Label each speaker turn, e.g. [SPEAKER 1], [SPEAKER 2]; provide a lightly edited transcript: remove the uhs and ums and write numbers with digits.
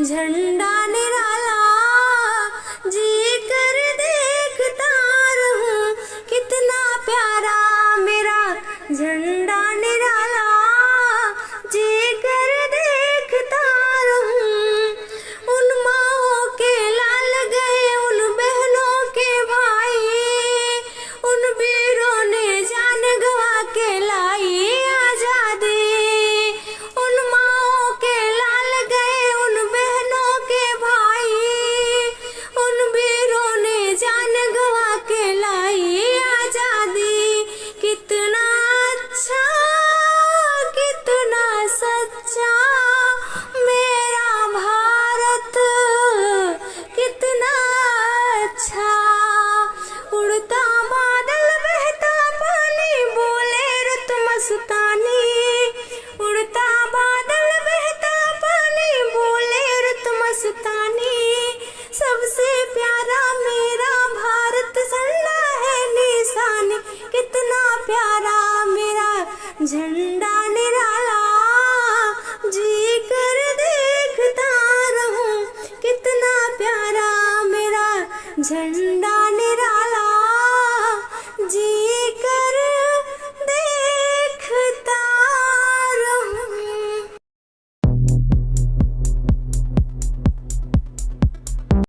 [SPEAKER 1] झंडा निराला जी कर देखता रहूं, कितना प्यारा मेरा झंडा निराला जी कर देखता रहूं। उन माओं के लाल गए, उन बहनों के भाई, उन वीरों ने जान गवा के लाई आजादी। उन माओं के लाल गए, उन बहनों के भाई, उन वीरों ने जान गवा के लाई आजादी। कितना अच्छा, कितना सच्चा मेरा भारत, कितना अच्छा। उड़ता बादल बहता पानी बोले रुत मस्तानी, उड़ता बादल बहता पानी बोले रुत मस्तानी। सबसे प्यारा मेरा भारत झंडा है निशानी, कितना प्यारा मेरा झंडा निराला जी कर देखता रहूं, कितना प्यारा मेरा झंडा निराला।